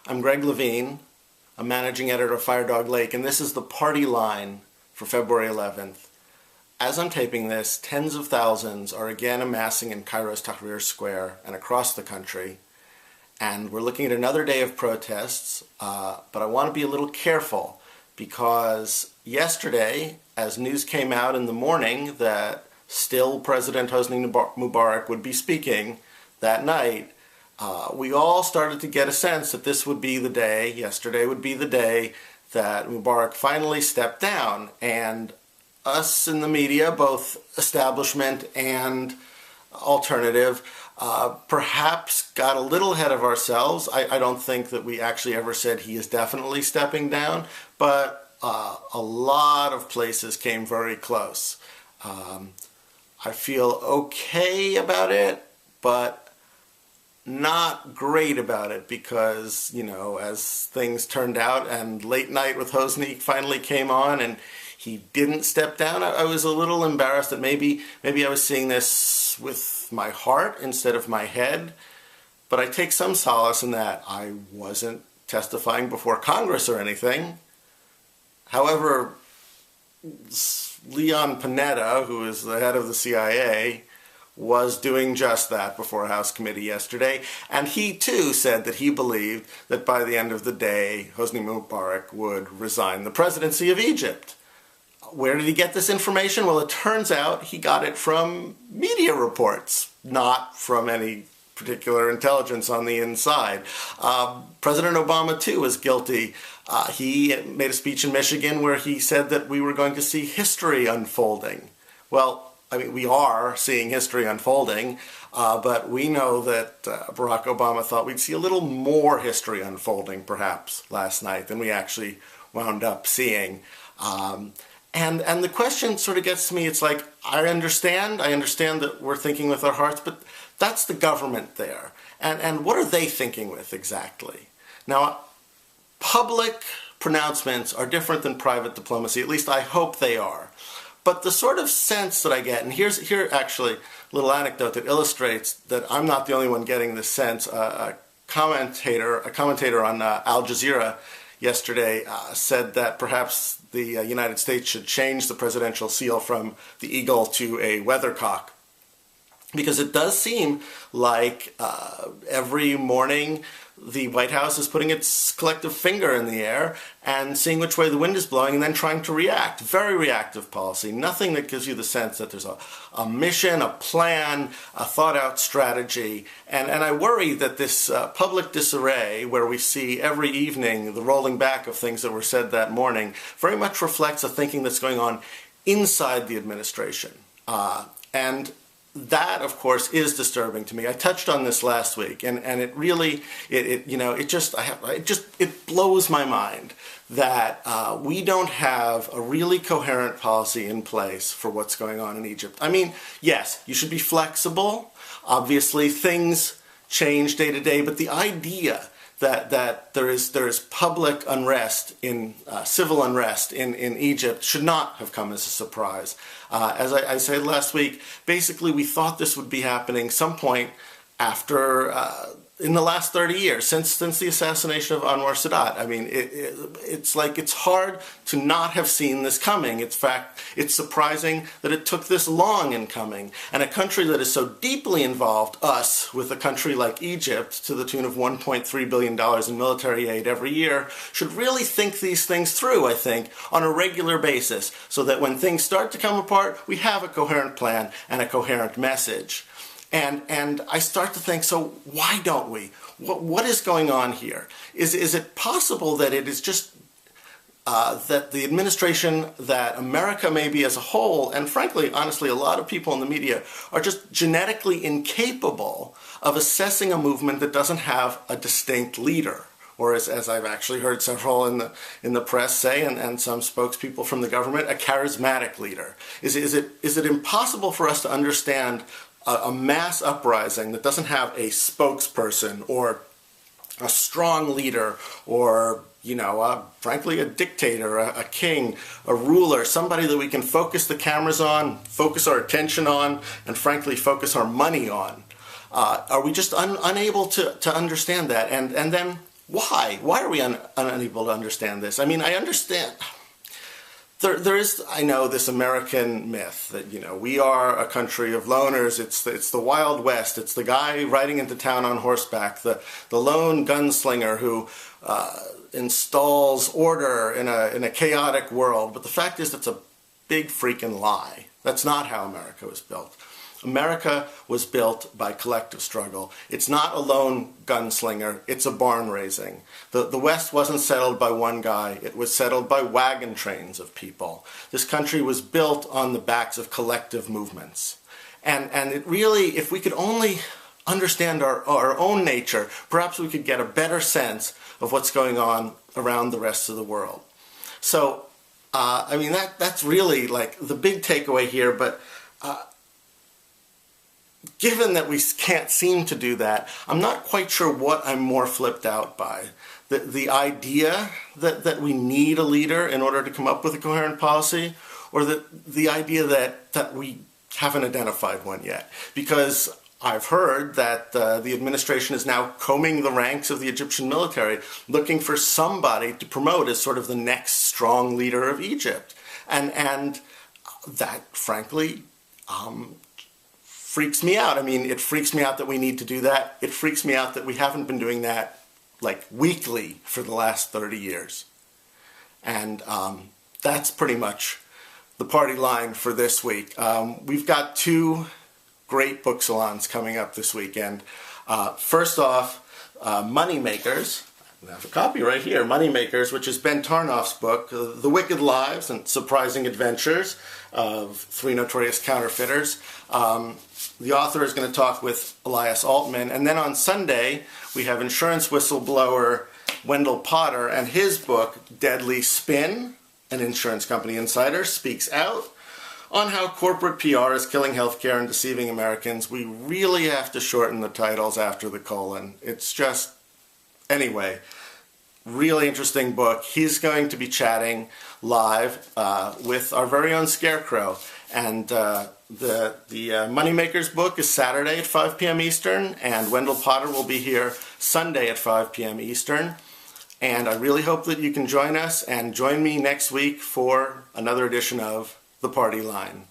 I'm Greg Levine. I'm managing editor of Firedog Lake, and this is the party line for February 11th. As I'm taping this, tens of thousands are again amassing in Cairo's Tahrir Square and across the country. And we're looking at another day of protests, but I want to be a little careful because yesterday, as news came out in the morning that still President Hosni Mubarak would be speaking that night, we all started to get a sense that this would be the day, yesterday would be the day that Mubarak finally stepped down. And us in the media, both establishment and alternative, perhaps got a little ahead of ourselves. I don't think that we actually ever said he is definitely stepping down, but a lot of places came very close. I feel okay about it, but not great about it because, you know, as things turned out and Late Night with Hosni finally came on and he didn't step down, I was a little embarrassed that maybe I was seeing this with my heart instead of my head. But I take some solace in that I wasn't testifying before Congress or anything. However, Leon Panetta, who is the head of the CIA, was doing just that before a House committee yesterday, and he too said that he believed that by the end of the day, Hosni Mubarak would resign the presidency of Egypt. Where did he get this information? Well, it turns out he got it from media reports, not from any particular intelligence on the inside. President Obama too was guilty. He made a speech in Michigan where he said that we were going to see history unfolding. Well, I mean, we are seeing history unfolding, but we know that Barack Obama thought we'd see a little more history unfolding, perhaps, last night than we actually wound up seeing. And the question sort of gets to me, it's like, I understand that we're thinking with our hearts, but that's the government there. And what are they thinking with exactly? Now, public pronouncements are different than private diplomacy, at least I hope they are. But the sort of sense that I get, and here actually a little anecdote that illustrates that I'm not the only one getting this sense. A commentator on Al Jazeera yesterday said that perhaps the United States should change the presidential seal from the eagle to a weathercock. Because it does seem like every morning the White House is putting its collective finger in the air and seeing which way the wind is blowing and then trying to react. Very reactive policy. Nothing that gives you the sense that there's a mission, a plan, a thought-out strategy. And I worry that this public disarray, where we see every evening the rolling back of things that were said that morning, very much reflects a thinking that's going on inside the administration. And that, of course, is disturbing to me. I touched on this last week, and it really, it blows my mind that we don't have a really coherent policy in place for what's going on in Egypt. I mean, yes, you should be flexible. Obviously, things change day to day, but the idea that there is public unrest, civil unrest in Egypt should not have come as a surprise. As I said last week, basically we thought this would be happening some point after, in the last 30 years, since the assassination of Anwar Sadat. I mean, it's like it's hard to not have seen this coming. In fact, it's surprising that it took this long in coming. And a country that is so deeply involved, us, with a country like Egypt, to the tune of $1.3 billion in military aid every year, should really think these things through, I think, on a regular basis, so that when things start to come apart, we have a coherent plan and a coherent message. And I start to think, so why don't we? What is going on here? Is it possible that it is just that the administration, that America maybe as a whole, and frankly, honestly, a lot of people in the media are just genetically incapable of assessing a movement that doesn't have a distinct leader? Or as I've actually heard several in the press say, and some spokespeople from the government, a charismatic leader. Is it impossible for us to understand a mass uprising that doesn't have a spokesperson or a strong leader or, frankly, a dictator, a king, a ruler, somebody that we can focus the cameras on, focus our attention on, and frankly, focus our money on? Are we just unable to understand that? And then why? Why are we unable to understand this? I mean, I understand. There is, I know, this American myth that, you know, we are a country of loners. It's the Wild West. It's the guy riding into town on horseback, the lone gunslinger who installs order in a chaotic world. But the fact is, that's a big freaking lie. That's not how America was built. America was built by collective struggle. It's not a lone gunslinger, it's a barn raising. The West wasn't settled by one guy, it was settled by wagon trains of people. This country was built on the backs of collective movements. And it really, if we could only understand our own nature, perhaps we could get a better sense of what's going on around the rest of the world. So, I mean, that's really like the big takeaway here, but given that we can't seem to do that, I'm not quite sure what I'm more flipped out by. The idea that we need a leader in order to come up with a coherent policy, or the idea that we haven't identified one yet. Because I've heard that the administration is now combing the ranks of the Egyptian military, looking for somebody to promote as sort of the next strong leader of Egypt. And that, frankly, freaks me out. I mean, it freaks me out that we need to do that. It freaks me out that we haven't been doing that, like, weekly for the last 30 years. And that's pretty much the party line for this week. We've got 2 great book salons coming up this weekend. First off, Moneymakers. I have a copy right here, Moneymakers, which is Ben Tarnoff's book, The Wicked Lives and Surprising Adventures of 3 Notorious Counterfeiters. The author is going to talk with Elias Altman. And then on Sunday, we have insurance whistleblower Wendell Potter and his book, Deadly Spin, an insurance company insider, speaks out on how corporate PR is killing healthcare and deceiving Americans. We really have to shorten the titles after the colon. It's just, anyway, really interesting book. He's going to be chatting live with our very own Scarecrow. And the Moneymakers book is Saturday at 5 p.m. Eastern, and Wendell Potter will be here Sunday at 5 p.m. Eastern. And I really hope that you can join us, and join me next week for another edition of The Party Line.